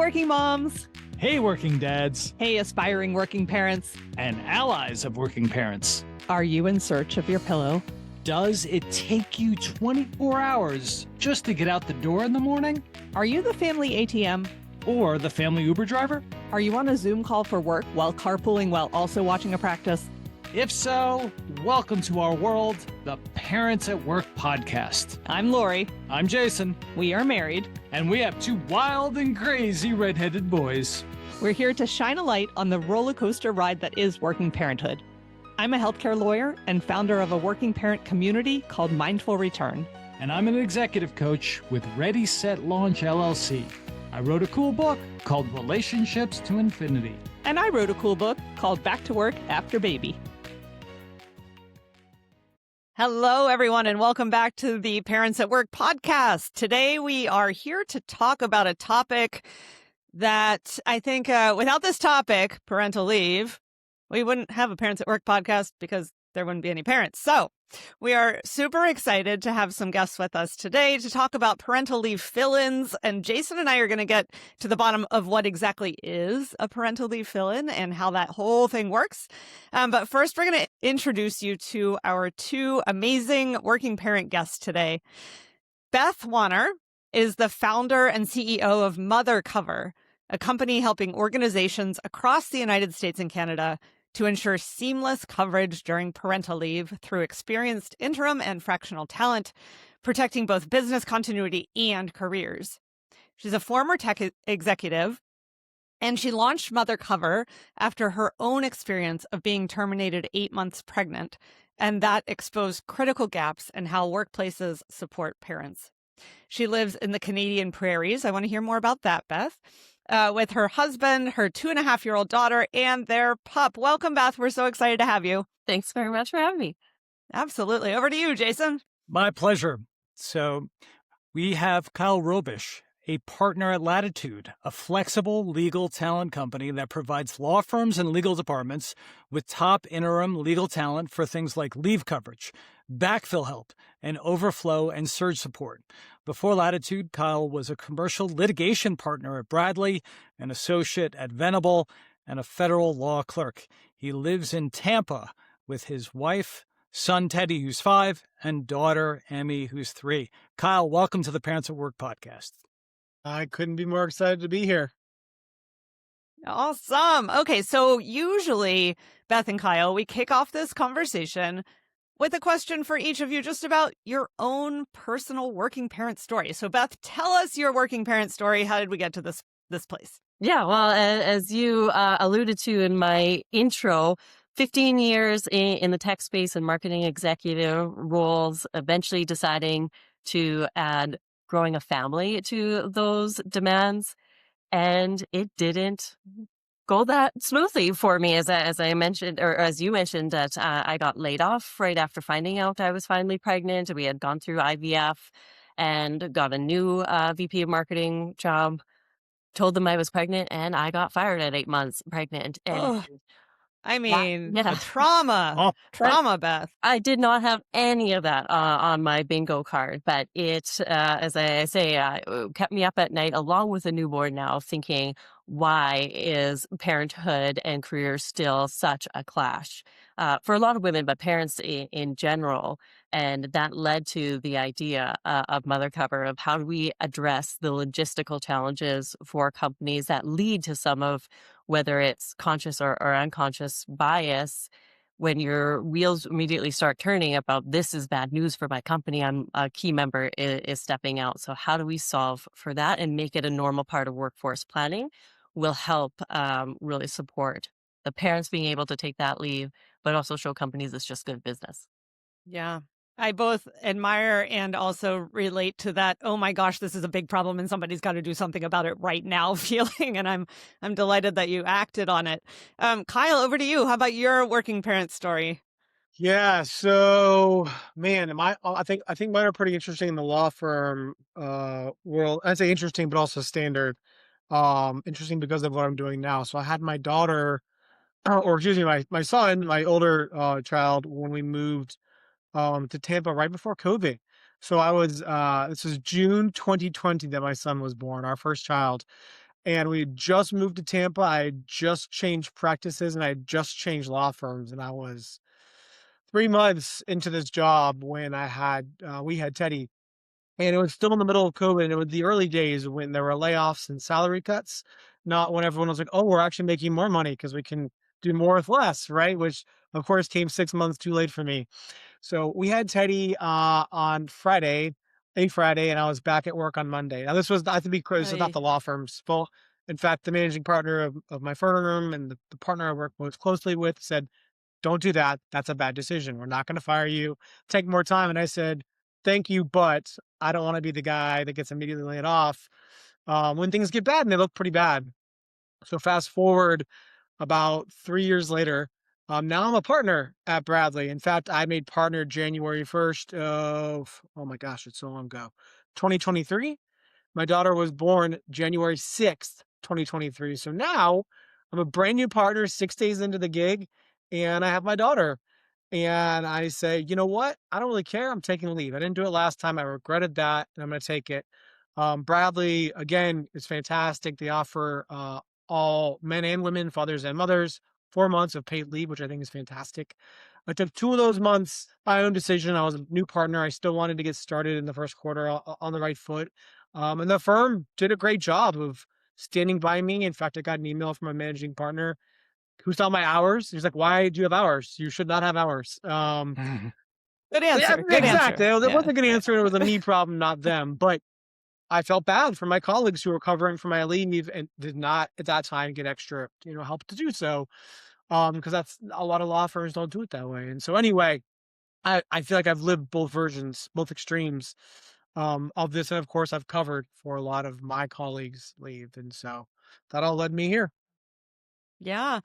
working moms. Hey, working dads. Hey, aspiring working parents. And allies of working parents. Are you in search of your pillow? Does it take you 24 hours just to get out the door in the morning? Are you the family ATM? Or the family Uber driver? Are you on a Zoom call for work while carpooling while also watching a practice? If so, welcome to our world, the Parents at Work podcast. I'm Lori. I'm Jason. We are married. And we have two wild and crazy redheaded boys. We're here to shine a light on the roller coaster ride that is working parenthood. I'm a healthcare lawyer and founder of a working parent community called Mindful Return. And I'm an executive coach with Ready, Set, Launch, LLC. I wrote a cool book called Relationships to Infinity. And I wrote a cool book called Back to Work After Baby. Hello, everyone, and welcome back to the Parents at Work podcast. Today, we are here to talk about a topic that I think without this topic, parental leave, we wouldn't have a Parents at Work podcast because there wouldn't be any parents. So we are super excited to have some guests with us today to talk about parental leave fill-ins. And Jason and I are going to get to the bottom of what exactly is a parental leave fill-in and how that whole thing works. But first, we're going to introduce you to our two amazing working parent guests today. Beth Wanner is the founder and CEO of MotherCover, a company helping organizations across the United States and Canada to ensure seamless coverage during parental leave through experienced interim and fractional talent, protecting both business continuity and careers. She's a former tech executive, and she launched MotherCover after her own experience of being terminated 8 months pregnant, and that exposed critical gaps in how workplaces support parents. She lives in the Canadian prairies. I want to hear more about that, Beth. With her husband, her 2.5-year-old daughter, and their pup. Welcome, Beth. We're so excited to have you. Thanks very much for having me. Absolutely. Over to you, Jason. My pleasure. So we have Kyle Robisch, a partner at Latitude, a flexible legal talent company that provides law firms and legal departments with top interim legal talent for things like leave coverage, backfill help, and overflow and surge support. Before Latitude, Kyle was a commercial litigation partner at Bradley, an associate at Venable, and a federal law clerk. He lives in Tampa with his wife, son Teddy, who's 5, and daughter Emmy, who's 3. Kyle, welcome to the Parents at Work podcast. I couldn't be more excited to be here. Awesome. Okay, so usually, Beth and Kyle, we kick off this conversation with a question for each of you just about your own personal working parent story. So, Beth, tell us your working parent story. How did we get to this place? Yeah, well, as you alluded to in my intro, 15 years in the tech space and marketing executive roles, eventually deciding to add growing a family to those demands. And it didn't go that smoothly for me, as I mentioned, or as you mentioned, that I got laid off right after finding out I was finally pregnant. We had gone through IVF and got a new VP of marketing job, told them I was pregnant, and I got fired at 8 months pregnant. And I mean, yeah. trauma, Beth. I did not have any of that on my bingo card, but it, as I say, kept me up at night along with a newborn now, thinking, why is parenthood and career still such a clash for a lot of women, but parents in general? And that led to the idea of MotherCover, of how do we address the logistical challenges for companies that lead to some of, whether it's conscious or unconscious bias, when your wheels immediately start turning about this is bad news for my company, I'm a key member is stepping out. So how do we solve for that and make it a normal part of workforce planning will help really support the parents being able to take that leave, but also show companies it's just good business. Yeah. I both admire and also relate to that, oh my gosh, this is a big problem and somebody's got to do something about it right now feeling. And I'm delighted that you acted on it. Kyle, over to you. How about your working parent story? Yeah, so man, I think mine are pretty interesting in the law firm world. I'd say interesting, but also standard. Interesting because of what I'm doing now. So I had my daughter, or excuse me, my son, my older child, when we moved to Tampa right before COVID. So I was this was June 2020 that my son was born, our first child. and we just moved to Tampa. I had just changed practices and I had just changed law firms, and I was 3 months into this job when we had Teddy, and it was still in the middle of COVID, and it was the early days when there were layoffs and salary cuts, not when everyone was like, "Oh, we're actually making more money because we can do more with less," right? Which of course came 6 months too late for me. So we had Teddy on Friday, and I was back at work on Monday. Now this was, I have to be clear, this is not Ay. the law firm's fault. In fact, the managing partner of my firm and the partner I work most closely with said, "Don't do that. That's a bad decision. We're not going to fire you. Take more time." And I said, "Thank you, but I don't want to be the guy that gets immediately laid off when things get bad," and they look pretty bad. So fast forward about 3 years later, now I'm a partner at Bradley. In fact, I made partner January 1st of, oh my gosh, it's so long ago, 2023. My daughter was born January 6th, 2023. So now I'm a brand new partner 6 days into the gig, and I have my daughter. And I say, you know what? I don't really care. I'm taking leave. I didn't do it last time. I regretted that, and I'm going to take it. Bradley, again, is fantastic. They offer all men and women, fathers and mothers, 4 months of paid leave, which I think is fantastic. I took 2 of those months, my own decision. I was a new partner. I still wanted to get started in the first quarter on the right foot. And the firm did a great job of standing by me. In fact, I got an email from a managing partner who saw my hours. He's like, "Why do you have hours? You should not have hours." Good Yeah, answer. Good exactly. answer. That Yeah. wasn't a good answer. It was a me problem, not them. But I felt bad for my colleagues who were covering for my leave and did not at that time get extra, help to do so. Because that's a lot of law firms don't do it that way. And so anyway, I feel like I've lived both versions, both extremes of this. And of course, I've covered for a lot of my colleagues' leave. And so that all led me here. Yeah.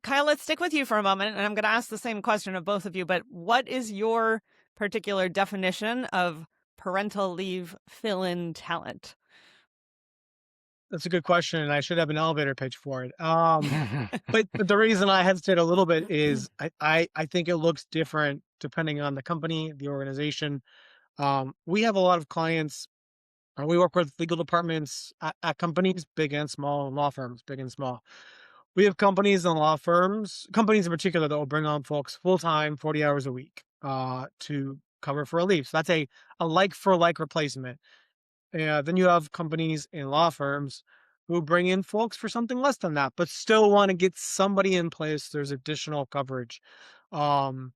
Kyle, let's stick with you for a moment. And I'm going to ask the same question of both of you, but what is your particular definition of parental leave fill-in talent? That's a good question. And I should have an elevator pitch for it. But the reason I hesitate a little bit is I think it looks different depending on the company, the organization. We have a lot of clients, we work with legal departments at companies, big and small, and law firms, big and small. We have companies and law firms, companies in particular, that will bring on folks full time, 40 hours a week, to cover for a leave. So that's a like for like replacement. Then you have companies and law firms who bring in folks for something less than that, but still want to get somebody in place. There's additional coverage. Um,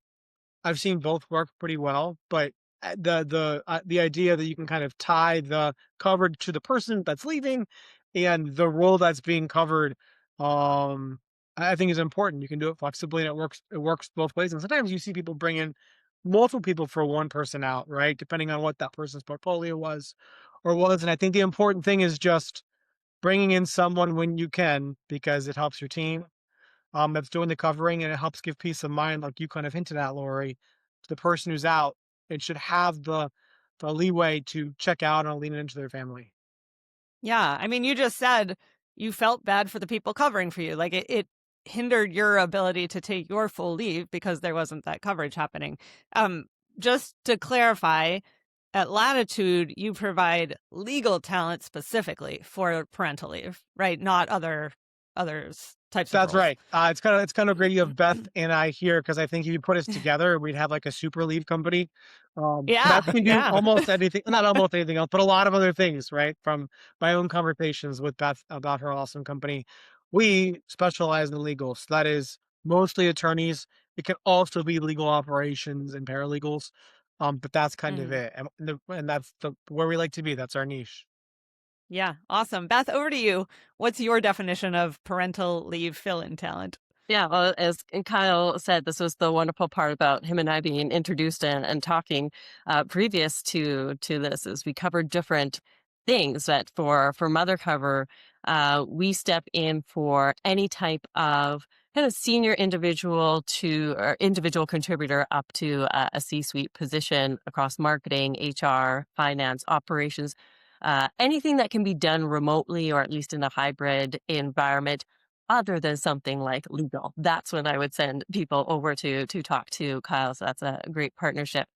I've seen both work pretty well, but the idea that you can kind of tie the coverage to the person that's leaving and the role that's being covered, um, I think is important. You can do it flexibly, and it works both ways. And sometimes you see people bring in multiple people for one person out, right? Depending on what that person's portfolio was. And I think the important thing is just bringing in someone when you can, because it helps your team that's doing the covering, and it helps give peace of mind, like you kind of hinted at, Lori, to the person who's out. It should have the leeway to check out and lean into their family. Yeah. I mean, you just said you felt bad for the people covering for you. Like it hindered your ability to take your full leave because there wasn't that coverage happening. Um, just to clarify, at Latitude, you provide legal talent specifically for parental leave, right? Not others types of That's roles. right. It's kind of great you have Beth and I here, because I think if you put us together, we'd have like a super leave company. Yeah, Beth can do yeah. almost anything, not almost anything else, but a lot of other things, right? From my own conversations with Beth about her awesome company. We specialize in legal. So that is mostly attorneys. It can also be legal operations and paralegals. But that's kind of Mhm. it. And that's where we like to be. That's our niche. Yeah, awesome. Beth, over to you. What's your definition of parental leave fill-in talent? Yeah, well, as Kyle said, this was the wonderful part about him and I being introduced and talking previous to this, is we covered different things. That for MotherCover, we step in for any type of kind of senior individual to or individual contributor up to a C-suite position across marketing, HR, finance, operations, anything that can be done remotely or at least in a hybrid environment other than something like legal. That's when I would send people over to talk to Kyle. So that's a great partnership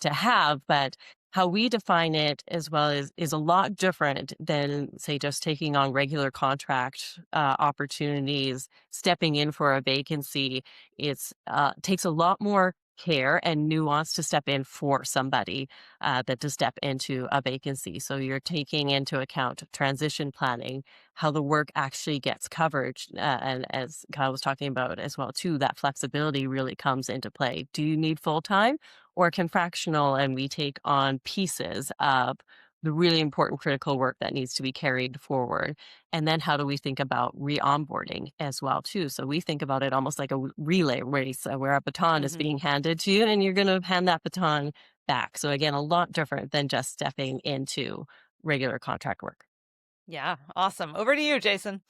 to have. But how we define it as well is a lot different than, say, just taking on regular contract opportunities, stepping in for a vacancy. It's takes a lot more care and nuance to step in for somebody than to step into a vacancy. So you're taking into account transition planning, how the work actually gets covered, and as Kyle was talking about as well too, that flexibility really comes into play. Do you need full time? Or can fractional and we take on pieces of the really important critical work that needs to be carried forward? And then how do we think about re-onboarding as well too? So we think about it almost like a relay race where a baton is being handed to you and you're going to hand that baton back. So again, a lot different than just stepping into regular contract work. Yeah, awesome. Over to you, Jason.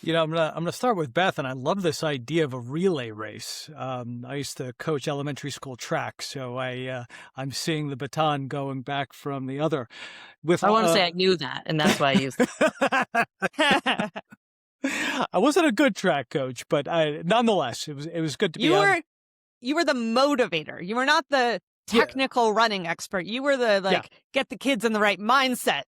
I'm gonna start with Beth, and I love this idea of a relay race. I used to coach elementary school track, so I'm seeing the baton going back from the other. I want to say I knew that, and that's why I used it. I wasn't a good track coach, but nonetheless, it was good to be. You were the motivator. You were not the technical running expert. You were the get the kids in the right mindset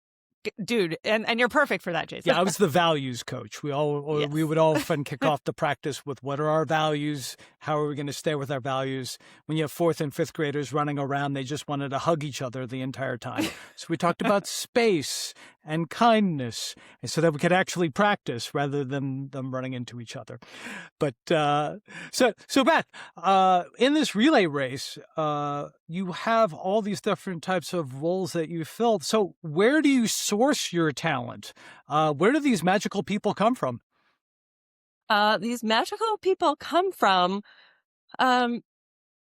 dude, and you're perfect for that, Jason. Yeah, I was the values coach. We would often kick off the practice with what are our values? How are we going to stay with our values? When you have 4th and 5th graders running around, they just wanted to hug each other the entire time. So we talked about space and kindness, and so that we could actually practice rather than them running into each other. But so Beth, in this relay race, you have all these different types of roles that you filled. So where do you source your talent? Where do these magical people come from? These magical people come from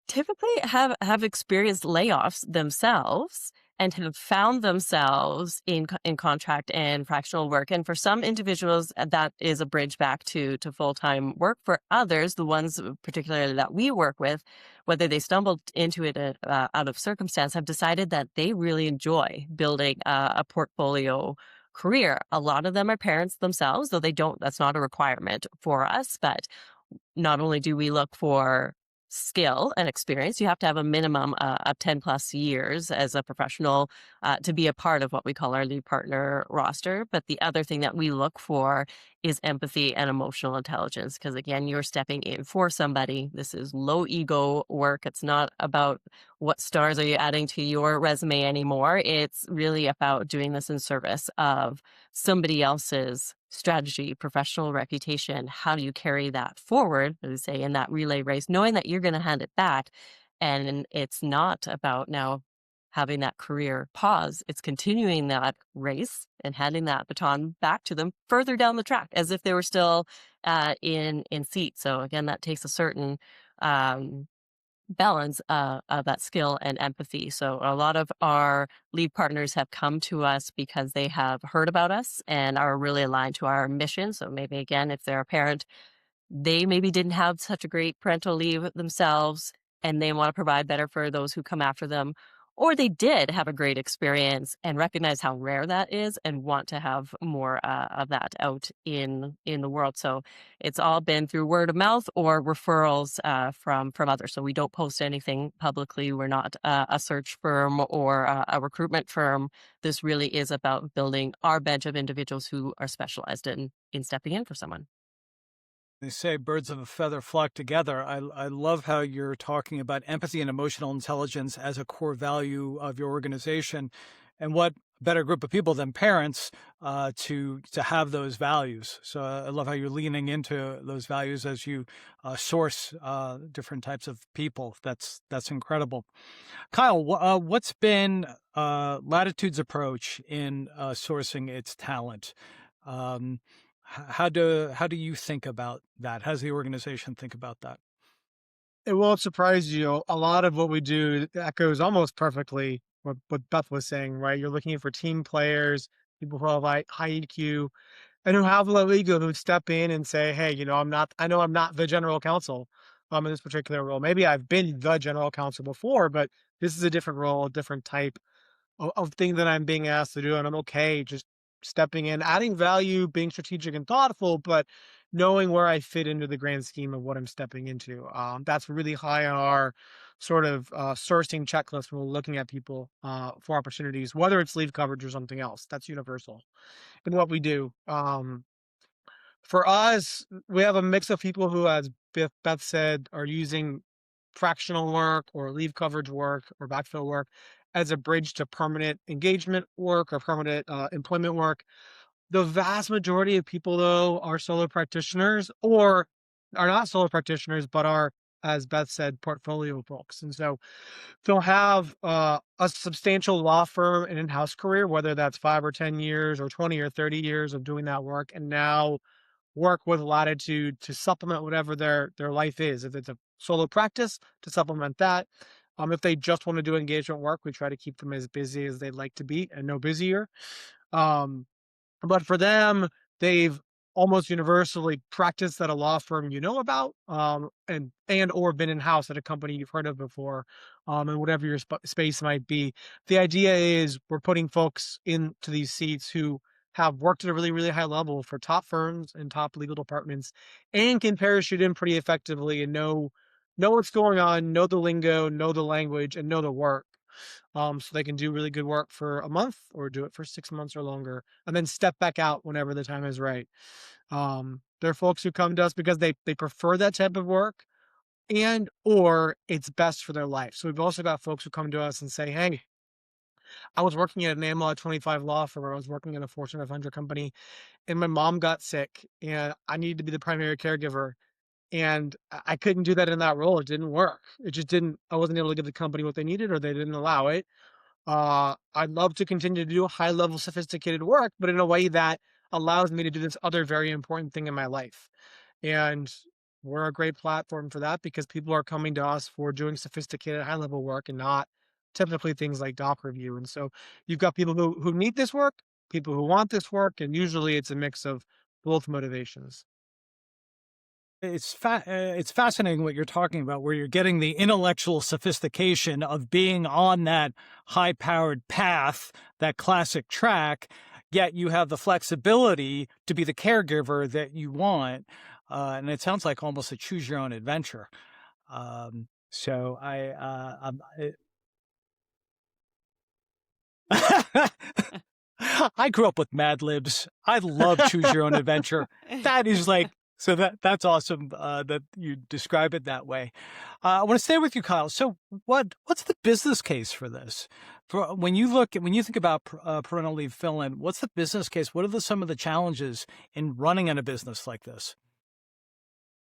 typically have experienced layoffs themselves and have found themselves in contract and fractional work. And for some individuals, that is a bridge back to full-time work. For others, the ones particularly that we work with, whether they stumbled into it out of circumstance, have decided that they really enjoy building a portfolio career. A lot of them are parents themselves, though that's not a requirement for us. But not only do we look for skill and experience, you have to have a minimum of 10 plus years as a professional to be a part of what we call our lead partner roster. But the other thing that we look for is empathy and emotional intelligence, because again, you're stepping in for somebody. This is low ego work. It's not about what stars are you adding to your resume anymore. It's really about doing this in service of somebody else's strategy, professional reputation. How do you carry that forward, as I say, in that relay race, knowing that you're going to hand it back? And it's not about now having that career pause. It's continuing that race and handing that baton back to them further down the track as if they were still in seat. So again, that takes a certain balance of that skill and empathy. So a lot of our lead partners have come to us because they have heard about us and are really aligned to our mission. So maybe again, if they're a parent, they maybe didn't have such a great parental leave themselves and they want to provide better for those who come after them. Or they did have a great experience and recognize how rare that is and want to have more of that out in the world. So it's all been through word of mouth or referrals from others. So we don't post anything publicly. We're not a search firm or a recruitment firm. This really is about building our bench of individuals who are specialized in stepping in for someone. They say birds of a feather flock together. I love how you're talking about empathy and emotional intelligence as a core value of your organization. And what better group of people than parents to have those values. So I love how you're leaning into those values as you source different types of people. That's incredible. Kyle, what's been Latitude's approach in sourcing its talent? How do you think about that? How does the organization think about that? It won't surprise you. A lot of what we do echoes almost perfectly what Beth was saying, right? You're looking for team players, people who have high EQ, and who have low ego, who step in and say, hey, I know I'm not the general counsel in this particular role. Maybe I've been the general counsel before, but this is a different role, a different type of thing that I'm being asked to do. And I'm okay just stepping in, adding value, being strategic and thoughtful, but knowing where I fit into the grand scheme of what I'm stepping into. That's really high on our sort of sourcing checklist when we're looking at people for opportunities, whether it's leave coverage or something else. That's universal in what we do. For us, we have a mix of people who, as Beth said, are using fractional work or leave coverage work or backfill work as a bridge to permanent engagement work or permanent employment work. The vast majority of people, though, are solo practitioners or are not solo practitioners, but are, as Beth said, portfolio folks. And so they'll have a substantial law firm and in-house career, whether that's 5 or 10 years or 20 or 30 years of doing that work, and now work with Latitude to supplement whatever their life is. If it's a solo practice, to supplement that. If they just want to do engagement work, we try to keep them as busy as they'd like to be and no busier. Um, but for them, they've almost universally practiced at a law firm you know about, and or been in-house at a company you've heard of before, and whatever your space might be. The idea is we're putting folks into these seats who have worked at a really, really high level for top firms and top legal departments and can parachute in pretty effectively and know what's going on, know the lingo, know the language, and know the work. So they can do really good work for a month or do it for 6 months or longer, and then step back out whenever the time is right. There are folks who come to us because they prefer that type of work and or it's best for their life. So we've also got folks who come to us and say, hey, I was working at an AMLAW 25 law firm, or I was working in a Fortune 500 company, and my mom got sick, and I needed to be the primary caregiver. And I couldn't do that in that role. It didn't work. It just didn't. I wasn't able to give the company what they needed, or they didn't allow it. I'd love to continue to do high level sophisticated work, but in a way that allows me to do this other very important thing in my life. And we're a great platform for that because people are coming to us for doing sophisticated high level work and not typically things like doc review. And so you've got people who need this work, people who want this work, and usually it's a mix of both motivations. It's fascinating what you're talking about, where you're getting the intellectual sophistication of being on that high-powered path, that classic track, yet you have the flexibility to be the caregiver that you want. And it sounds like almost a choose your own adventure. So I grew up with Mad Libs. I love choose your own adventure. That is like, so that's awesome that you describe it that way. I want to stay with you, Kyle. So what's the business case for this? When you think about parental leave fill-in, what's the business case? What are some of the challenges in running in a business like this?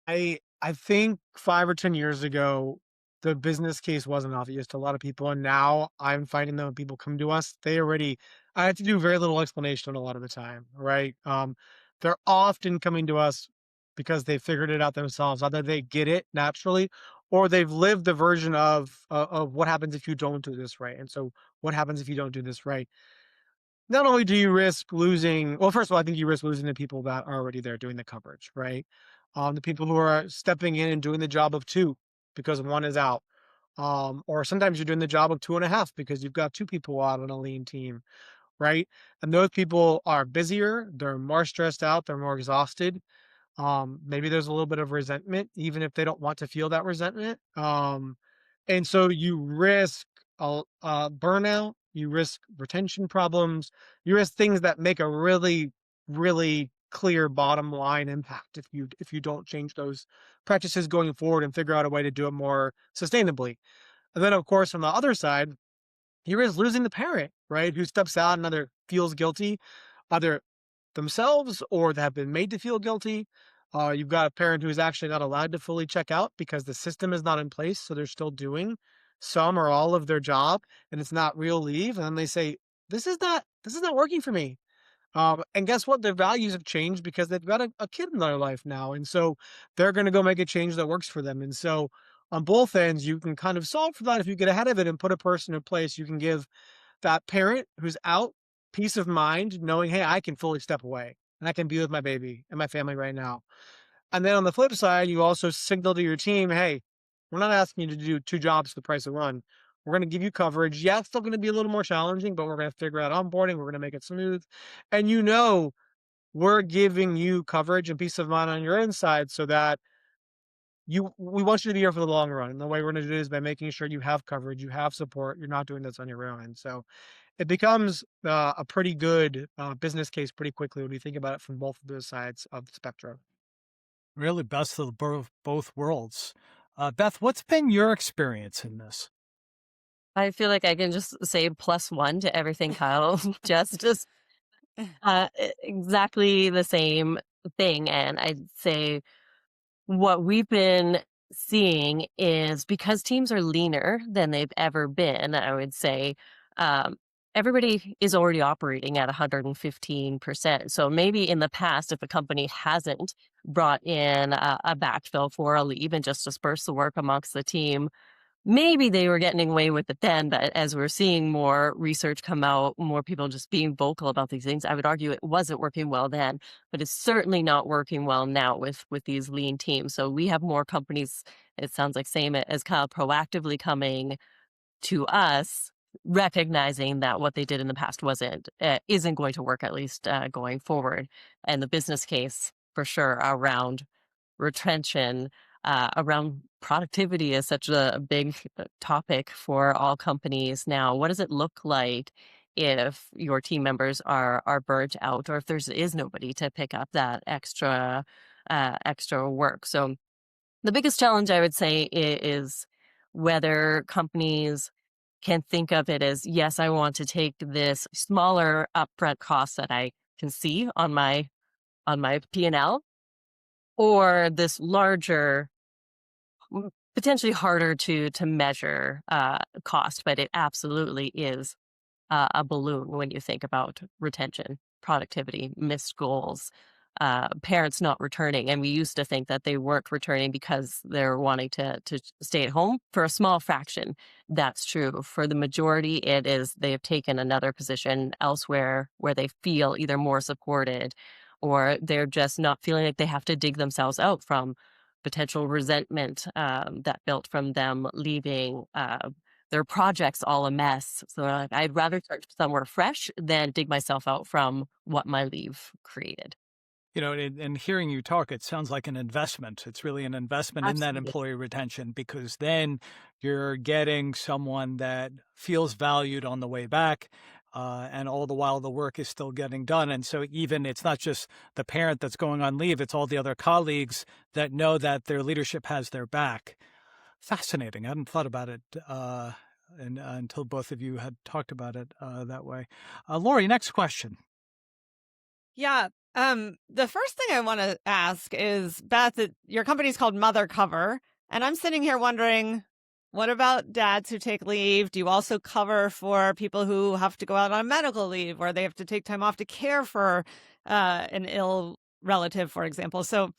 I think 5 or 10 years ago, the business case wasn't obvious to a lot of people, and now I'm finding that when people come to us, I have to do very little explanation a lot of the time, right? They're often coming to us because they figured it out themselves. Either they get it naturally, or they've lived the version of what happens if you don't do this right. And so, what happens if you don't do this right? Not only do you risk losing, well, first of all, I think you risk losing the people that are already there doing the coverage, right? The people who are stepping in and doing the job of two because one is out. Or sometimes you're doing the job of 2.5 because you've got two people out on a lean team, right? And those people are busier, they're more stressed out, they're more exhausted. Maybe there's a little bit of resentment, even if they don't want to feel that resentment. And so you risk burnout, you risk retention problems, you risk things that make a really, really clear bottom line impact if you don't change those practices going forward and figure out a way to do it more sustainably. And then, of course, on the other side, you risk losing the parent, right, who steps out and either feels guilty, either themselves or they have been made to feel guilty. You've got a parent who's actually not allowed to fully check out because the system is not in place. So they're still doing some or all of their job and it's not real leave. And then they say, this is not working for me. And guess what? Their values have changed because they've got a kid in their life now. And so they're going to go make a change that works for them. And so on both ends, you can kind of solve for that if you get ahead of it and put a person in place. You can give that parent who's out peace of mind, knowing, hey, I can fully step away and I can be with my baby and my family right now. And then on the flip side, you also signal to your team, hey, we're not asking you to do 2 jobs for the price of one. We're going to give you coverage. Yeah, it's still going to be a little more challenging, but we're going to figure out onboarding. We're going to make it smooth. And we're giving you coverage and peace of mind on your inside so that we want you to be here for the long run. And the way we're going to do it is by making sure you have coverage, you have support, you're not doing this on your own. And so it becomes a pretty good business case pretty quickly when you think about it from both of those sides of the spectrum. Really best of both worlds. Beth, what's been your experience in this? I feel like I can just say +1 to everything Kyle just exactly the same thing. And I'd say what we've been seeing is because teams are leaner than they've ever been, I would say, um, everybody is already operating at 115%. So maybe in the past, if a company hasn't brought in a backfill for a leave and just dispersed the work amongst the team, maybe they were getting away with it then, but as we're seeing more research come out, more people just being vocal about these things, I would argue it wasn't working well then, but it's certainly not working well now with these lean teams. So we have more companies, it sounds like same as Kyle, proactively coming to us, recognizing that what they did in the past isn't going to work, at least going forward. And the business case for sure around retention, around productivity is such a big topic for all companies now. What does it look like if your team members are burnt out, or if is nobody to pick up that extra work? So the biggest challenge I would say is whether companies can think of it as, yes, I want to take this smaller upfront cost that I can see on my P&L, or this larger, potentially harder to measure cost, but it absolutely is a balloon when you think about retention, productivity, missed goals, parents not returning. And we used to think that they weren't returning because they're wanting to stay at home. For a small fraction, that's true. For the majority, it is they have taken another position elsewhere where they feel either more supported, or they're just not feeling like they have to dig themselves out from potential resentment that built from them leaving. Their project's all a mess. So they're like, I'd rather start somewhere fresh than dig myself out from what my leave created. And hearing you talk, it sounds like an investment. It's really an investment in that Absolutely. employee retention, because then you're getting someone that feels valued on the way back. And all the while the work is still getting done. And so even it's not just the parent that's going on leave, it's all the other colleagues that know that their leadership has their back. Fascinating. I hadn't thought about it until both of you had talked about it that way. Lori, next question. Yeah. The first thing I want to ask is, Beth, your company's called MotherCover, and I'm sitting here wondering, what about dads who take leave? Do you also cover for people who have to go out on medical leave, or they have to take time off to care for an ill relative, for example? So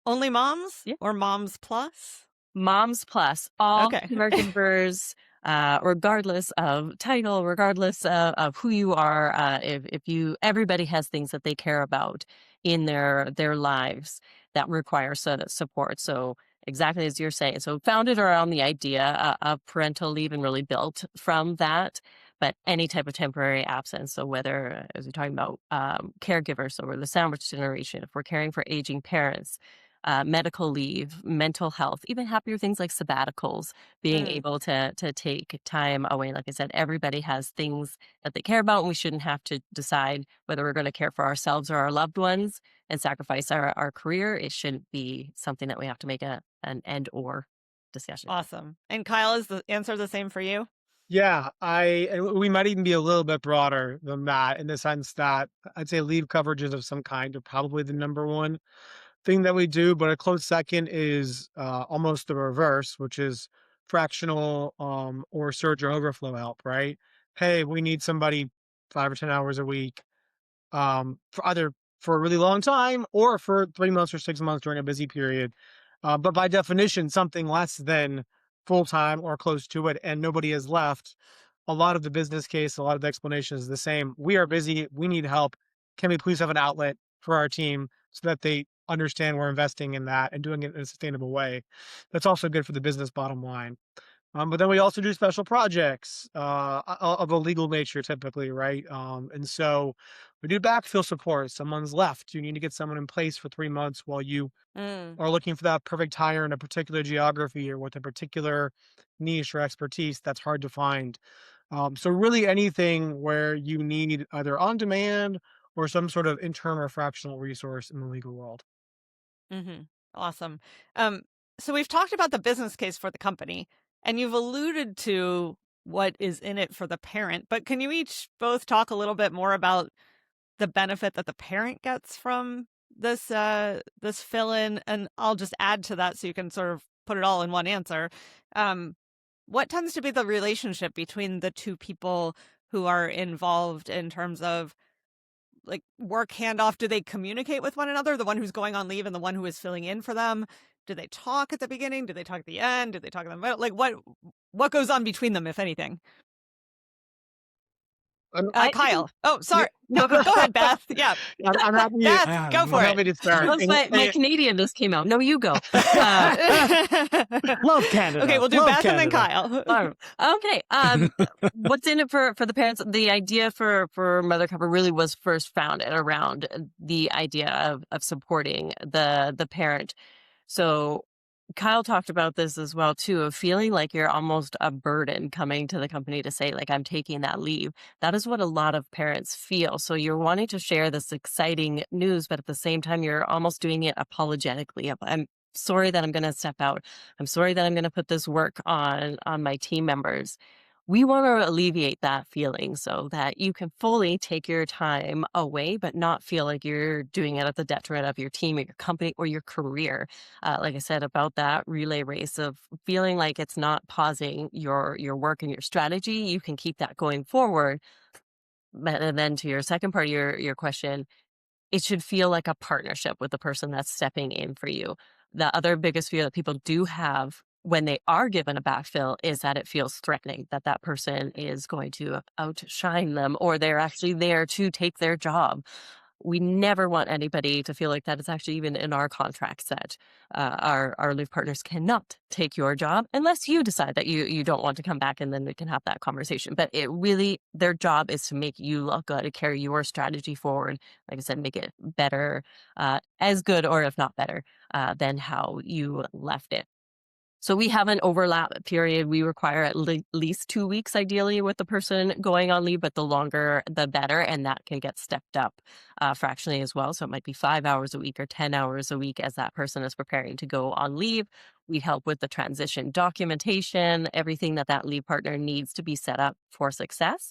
only moms Yeah. or moms plus? Moms plus all Okay. caregivers, regardless of title, regardless of who you are. If you, everybody has things that they care about in their lives that require support. So exactly as you're saying. So founded around the idea of parental leave and really built from that. But any type of temporary absence. So whether, as we're talking about caregivers, so we're the sandwich generation, if we're caring for aging parents, medical leave, mental health, even happier things like sabbaticals, being Mm. able to take time away. Like I said, everybody has things that they care about, and we shouldn't have to decide whether we're going to care for ourselves or our loved ones and sacrifice our career. It shouldn't be something that we have to make an and or discussion. Awesome. And Kyle, is the answer the same for you? Yeah, and we might even be a little bit broader than that in the sense that I'd say leave coverages of some kind are probably the number one thing that we do, but a close second is almost the reverse, which is fractional or surge or overflow help, right? Hey, we need somebody 5 or 10 hours a week for either for a really long time or for 3 months or 6 months during a busy period. But by definition, something less than full time or close to it, and nobody is left. A lot of the business case, a lot of the explanation is the same. We are busy. We need help. Can we please have an outlet for our team so that they understand we're investing in that and doing it in a sustainable way? That's also good for the business bottom line. But then we also do special projects of a legal nature typically, right? And so we do backfill support. Someone's left. You need to get someone in place for 3 months while you Mm. are looking for that perfect hire in a particular geography or with a particular niche or expertise that's hard to find. So really anything where you need either on demand or some sort of interim or fractional resource in the legal world. Hmm. Awesome. Um, so we've talked about the business case for the company, and you've alluded to what is in it for the parent. But can you each both talk a little bit more about the benefit that the parent gets from this fill-in? And I'll just add to that so you can sort of put it all in one answer. Um, what tends to be the relationship between the two people who are involved in terms of like work handoff? Do they communicate with one another, the one who's going on leave and the one who is filling in for them? Do they talk at the beginning? Do they talk at the end? Do they talk at the middle? Like what goes on between them, if anything? I'm, Kyle. Oh, yeah, sorry. No, go ahead, Beth. Yeah. I'm happy. Beth, Ah, go I'm for it. happy to start. My Canadian just came out. No, you go. Love Canada. Okay, we'll do Love Beth and then Canada. Kyle. Okay. What's in it for the parents? The idea for MotherCover really was first founded around the idea of supporting the parent. So Kyle talked about this as well too, of feeling like you're almost a burden coming to the company to say like, I'm taking that leave. That is what a lot of parents feel. So you're wanting to share this exciting news, but at the same time, you're almost doing it apologetically. I'm sorry that I'm going to step out. I'm sorry that I'm going to put this work on my team members. We want to alleviate that feeling so that you can fully take your time away, but not feel like you're doing it at the detriment of your team or your company or your career. Like I said about that relay race of feeling like it's not pausing your work and your strategy, you can keep that going forward. But and then to your second part of your question, it should feel like a partnership with the person that's stepping in for you. The other biggest fear that people do have when they are given a backfill is that it feels threatening, that that person is going to outshine them or they're actually there to take their job. We never want anybody to feel like that. It's actually even in our contracts that our leave partners cannot take your job unless you decide that you don't want to come back, and then we can have that conversation. But it really, their job is to make you look good, to carry your strategy forward. Like I said, make it better, as good or if not better than how you left it. So we have an overlap period. We require at least 2 weeks, ideally, with the person going on leave, but the longer, the better. And that can get stepped up fractionally as well. So it might be 5 hours a week or 10 hours a week as that person is preparing to go on leave. We help with the transition documentation, everything that that leave partner needs to be set up for success.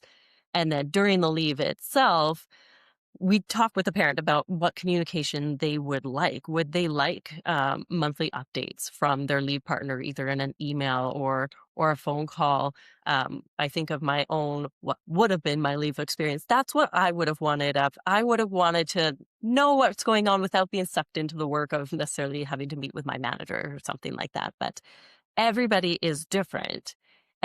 And then during the leave itself, we talk with the parent about what communication they would like. Would they like monthly updates from their lead partner, either in an email or a phone call? I think of my own, what would have been my leave experience. That's what I would have wanted. I would have wanted to know what's going on without being sucked into the work of necessarily having to meet with my manager or something like that. But everybody is different.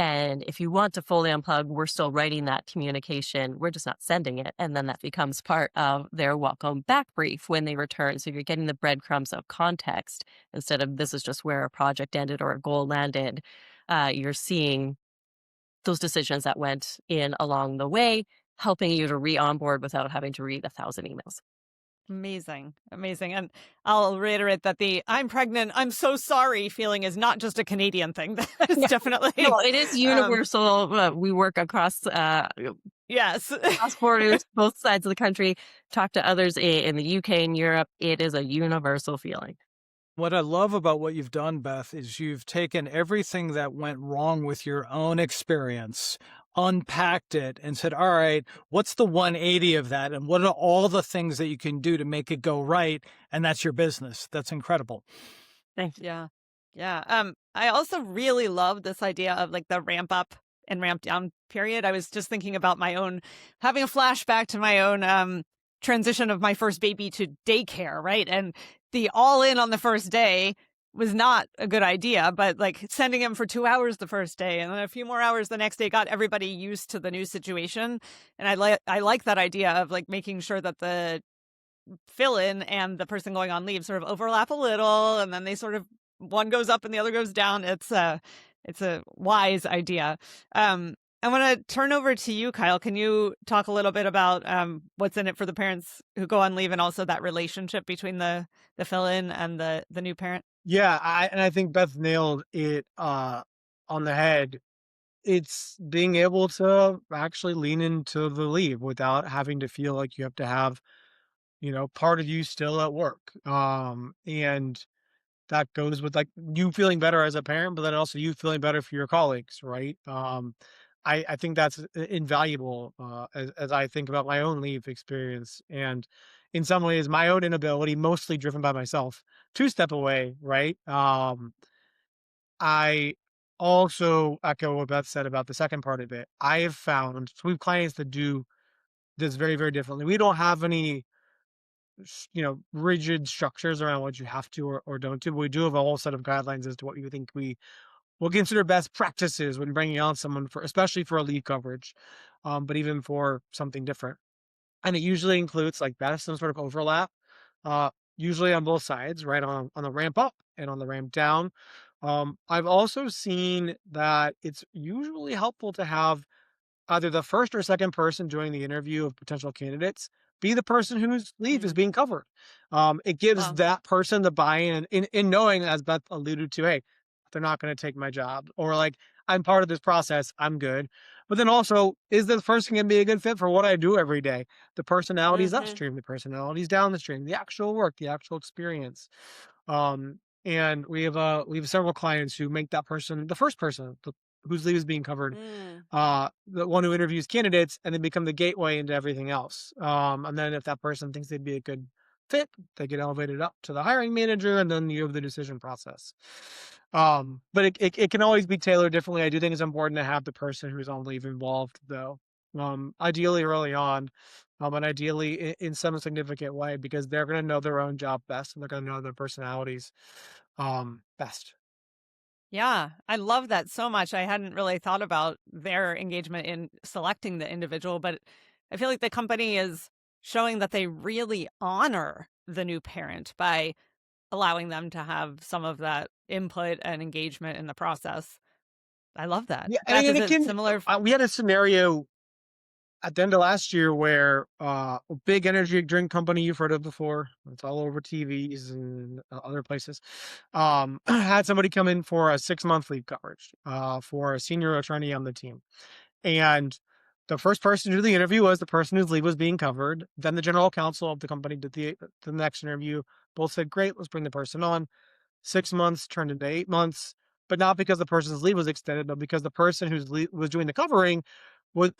And if you want to fully unplug, we're still writing that communication. We're just not sending it. And then that becomes part of their welcome back brief when they return. So you're getting the breadcrumbs of context instead of this is just where a project ended or a goal landed. You're seeing those decisions that went in along the way, helping you to re-onboard without having to read 1,000 emails. Amazing. Amazing. And I'll reiterate that the I'm pregnant, I'm so sorry feeling is not just a Canadian thing. That is Yeah. definitely. No, it is universal. We work across Yes. cross borders, both sides of the country, talk to others in the UK and Europe. It is a universal feeling. What I love about what you've done, Beth, is you've taken everything that went wrong with your own experience, unpacked it, and said, all right, what's the 180 of that? And what are all the things that you can do to make it go right? And that's your business. That's incredible. Thanks. Yeah. Yeah. I also really love this idea of like the ramp up and ramp down period. I was just thinking about my own, having a flashback to my own transition of my first baby to daycare, right? And the all in on the first day was not a good idea, but like sending him for 2 hours the first day and then a few more hours the next day got everybody used to the new situation. And I like that idea of like making sure that the fill in and the person going on leave sort of overlap a little, and then they sort of one goes up and the other goes down. it's a wise idea. I want to turn over to you, Kyle. Can you talk a little bit about what's in it for the parents who go on leave, and also that relationship between the fill-in and the new parent? Yeah, I think Beth nailed it on the head. It's being able to actually lean into the leave without having to feel like you have to have, part of you still at work. And that goes with like you feeling better as a parent, but then also you feeling better for your colleagues, right? I think that's invaluable as I think about my own leave experience. And in some ways, my own inability, mostly driven by myself, to step away, right? I also echo what Beth said about the second part of it. I have found, so we have clients that do this very, very differently. We don't have any rigid structures around what you have to or don't do. But we do have a whole set of guidelines as to what you think we will consider best practices when bringing on someone for, especially for a leave coverage, but even for something different. And it usually includes like that some sort of overlap, uh, usually on both sides, right on the ramp up and on the ramp down. I've also seen that it's usually helpful to have either the first or second person during the interview of potential candidates be the person whose leave is Mm. being covered. It gives Wow. that person the buy-in in knowing, as Beth alluded to, hey, they're not going to take my job, or like I'm part of this process, I'm good. But then also, is this person going to be a good fit for what I do every day? The personalities Hmm. upstream, the personalities down the stream, the actual work, the actual experience. And we have several clients who make that person the first person whose leave is being covered, Mm. the one who interviews candidates, and then become the gateway into everything else. And then if that person thinks they'd be a good fit, they get elevated up to the hiring manager, and then you have the decision process. But it can always be tailored differently. I do think it's important to have the person who's on leave involved, though. Ideally early on, and ideally in some significant way, because they're going to know their own job best, and they're going to know their personalities best. Yeah, I love that so much. I hadn't really thought about their engagement in selecting the individual, but I feel like the company is showing that they really honor the new parent by allowing them to have some of that input and engagement in the process. I love that. Yeah, Beth, and is it it can. similar? We had a scenario at the end of last year where a big energy drink company you've heard of before, it's all over TVs and other places, had somebody come in for a 6-month leave coverage for a senior attorney on the team. And the first person to do the interview was the person whose leave was being covered. Then the general counsel of the company did the next interview. Both said, great, let's bring the person on. 6 months turned into 8 months, but not because the person's leave was extended, but because the person whose leave was doing the covering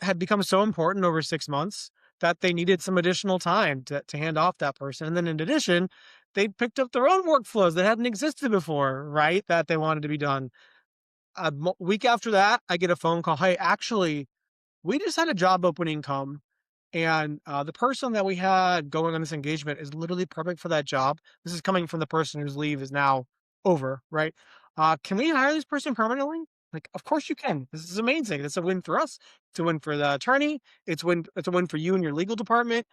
had become so important over 6 months that they needed some additional time to hand off that person. And then in addition, they picked up their own workflows that hadn't existed before, right? That they wanted to be done. A week after that, I get a phone call. Hey, actually, we just had a job opening come, and the person that we had going on this engagement is literally perfect for that job. This is coming from the person whose leave is now over, right? Can we hire this person permanently? Like, of course you can. This is amazing. It's a win for us. It's a win for the attorney. It's a win for you and your legal department.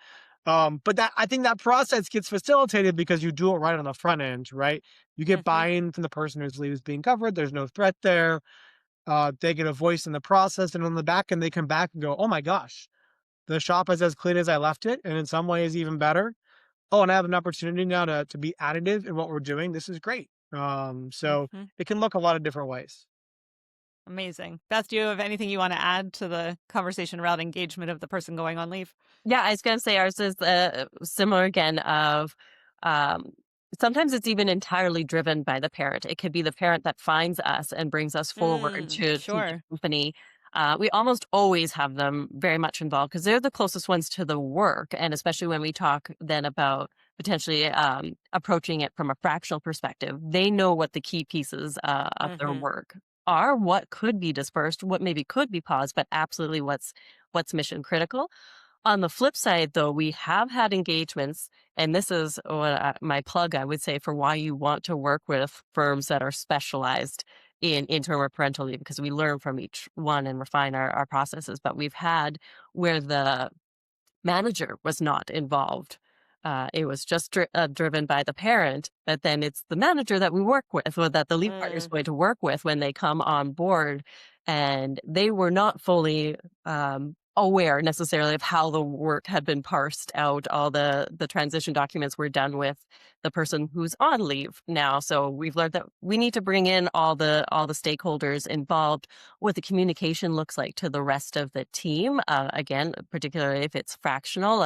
But that I think that process gets facilitated because you do it right on the front end, right? You get Hmm. buy-in from the person whose leave is being covered. There's no threat there. They get a voice in the process, and on the back end, they come back and go, "Oh my gosh, the shop is as clean as I left it, and in some ways even better. Oh, and I have an opportunity now to be additive in what we're doing. This is great." So Hmm. it can look a lot of different ways. Amazing. Beth, do you have anything you want to add to the conversation around engagement of the person going on leave? Yeah, I was going to say ours is similar again of um, sometimes it's even entirely driven by the parent. It could be the parent that finds us and brings us forward to the Sure. company. We almost always have them very much involved because they're the closest ones to the work. And especially when we talk then about potentially approaching it from a fractional perspective, they know what the key pieces of their Hmm. work are, what could be dispersed, what maybe could be paused, but absolutely what's mission critical. On the flip side, though, we have had engagements, and this is my plug, I would say, for why you want to work with firms that are specialized in interim or parental leave, because we learn from each one and refine our processes. But we've had where the manager was not involved it was just driven by the parent, but then it's the manager that we work with, or that the lead partner is going to work with when they come on board. And they were not fully aware necessarily of how the work had been parsed out. All the transition documents were done with the person who's on leave now. So we've learned that we need to bring in all the stakeholders involved, what the communication looks like to the rest of the team. Again, particularly if it's fractional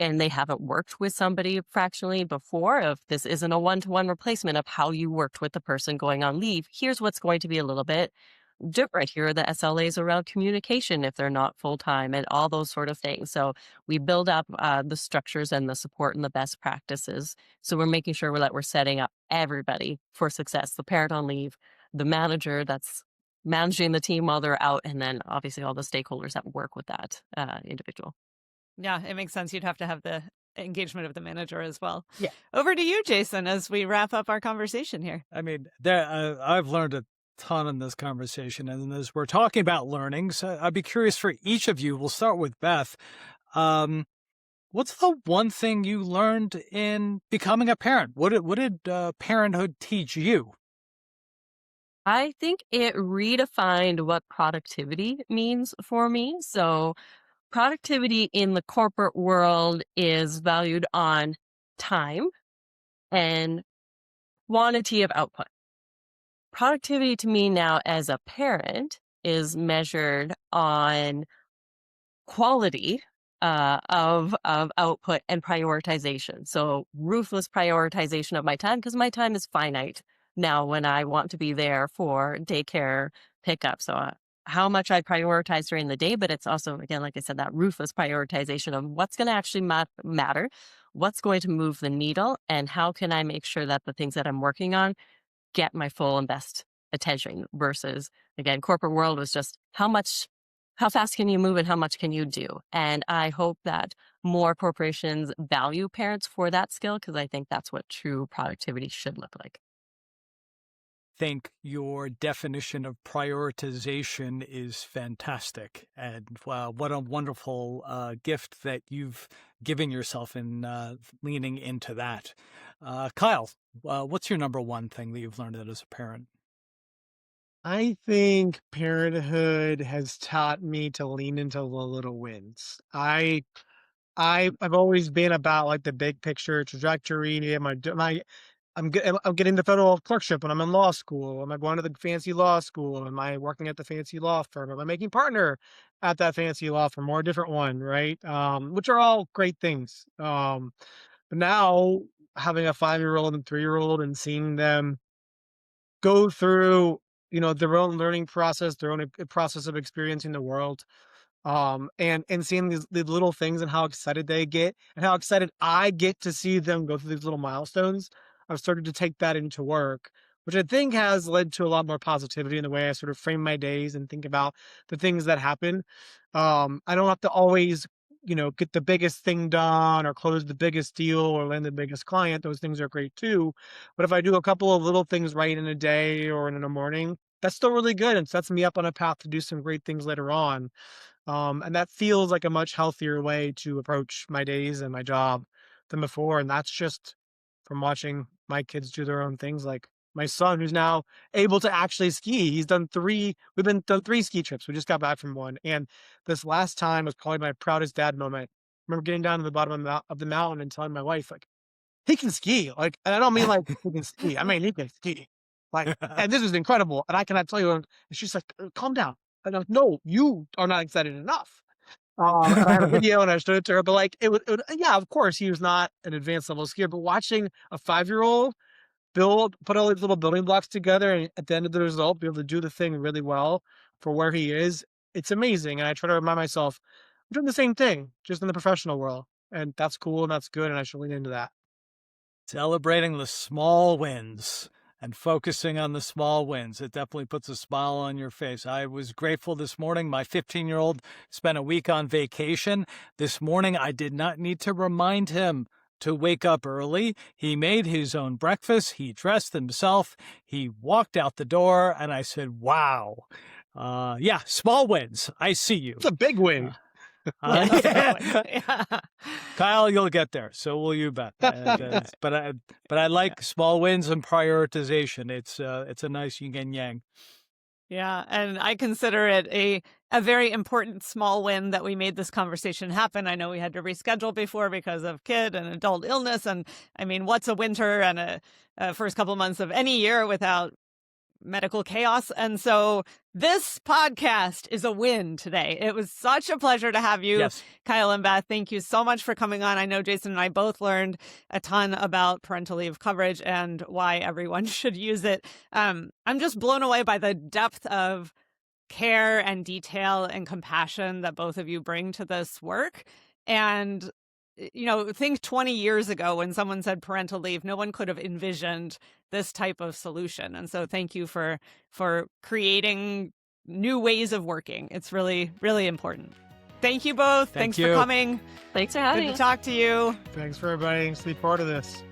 and they haven't worked with somebody fractionally before, if this isn't a one-to-one replacement of how you worked with the person going on leave, here's what's going to be a little bit different. Here are the SLAs around communication if they're not full-time and all those sort of things. So we build up the structures and the support and the best practices. So we're making sure that we're setting up everybody for success, the parent on leave, the manager that's managing the team while they're out, and then obviously all the stakeholders that work with that individual. Yeah, it makes sense. You'd have to have the engagement of the manager as well. Yeah. Over to you, Jason, as we wrap up our conversation here. I mean, I've learned a ton in this conversation, and as we're talking about learnings, I'd be curious for each of you. We'll start with Beth. What's the one thing you learned in becoming a parent? What did parenthood teach you? I think it redefined what productivity means for me. So productivity in the corporate world is valued on time and quantity of output. Productivity to me now as a parent is measured on quality of output and prioritization. So ruthless prioritization of my time, because my time is finite now when I want to be there for daycare pickup. So how much I prioritize during the day, but it's also, again, like I said, that ruthless prioritization of what's going to actually matter, what's going to move the needle, and how can I make sure that the things that I'm working on get my full and best attention versus, again, corporate world was just how fast can you move and how much can you do? And I hope that more corporations value parents for that skill, because I think that's what true productivity should look like. Think your definition of prioritization is fantastic. And what a wonderful gift that you've given yourself in leaning into that. Kyle, what's your number one thing that you've learned as a parent? I think parenthood has taught me to lean into the little wins. I've always been about like the big picture trajectory. I'm getting the federal clerkship when I'm in law school. Am I going to the fancy law school? Am I working at the fancy law firm? Am I making partner at that fancy law firm or a different one, right? Which are all great things. But now having a 5-year-old and 3-year-old and seeing them go through, their own learning process, their own process of experiencing the world, and seeing these little things and how excited they get and how excited I get to see them go through these little milestones. I've started to take that into work, which I think has led to a lot more positivity in the way I sort of frame my days and think about the things that happen. I don't have to always, get the biggest thing done or close the biggest deal or land the biggest client. Those things are great too. But if I do a couple of little things right in a day or in a morning, that's still really good and sets me up on a path to do some great things later on. And that feels like a much healthier way to approach my days and my job than before. And that's just from watching my kids do their own things. Like my son, who's now able to actually ski. We've done 3 ski trips. We just got back from one. And this last time was probably my proudest dad moment. I remember getting down to the bottom of the mountain and telling my wife, like, he can ski. Like, and I don't mean like he can ski. I mean, he can ski. Like, and this is incredible. And I cannot tell you. And she's like, calm down. And I'm like, no, you are not excited enough. And I had a video and I showed it to her, but like, yeah, of course, he was not an advanced level skier, but watching a 5-year-old put all these little building blocks together and at the end of the result, be able to do the thing really well for where he is, it's amazing. And I try to remind myself, I'm doing the same thing, just in the professional world. And that's cool and that's good. And I should lean into that. Celebrating the small wins and focusing on the small wins. It definitely puts a smile on your face. I was grateful this morning. My 15-year-old spent a week on vacation. This morning, I did not need to remind him to wake up early. He made his own breakfast. He dressed himself. He walked out the door, and I said, wow. Yeah, small wins. I see you. It's a big win. Definitely. Yeah. Kyle, you'll get there. So will you, Beth. But I like small wins and prioritization. It's a nice yin and yang. Yeah, and I consider it a very important small win that we made this conversation happen. I know we had to reschedule before because of kid and adult illness, and I mean, what's a winter and a first couple months of any year without medical chaos? And so this podcast is a win today. It was such a pleasure to have you, Yes. Kyle and Beth. Thank you so much for coming on. I know Jason and I both learned a ton about parental leave coverage and why everyone should use it. I'm just blown away by the depth of care and detail and compassion that both of you bring to this work. And think 20 years ago when someone said parental leave, no one could have envisioned this type of solution. And so thank you for creating new ways of working. It's really, really important. Thank you both. Thanks you. for coming. Thanks for having Good us. to talk to you. Thanks for inviting us to be part of this.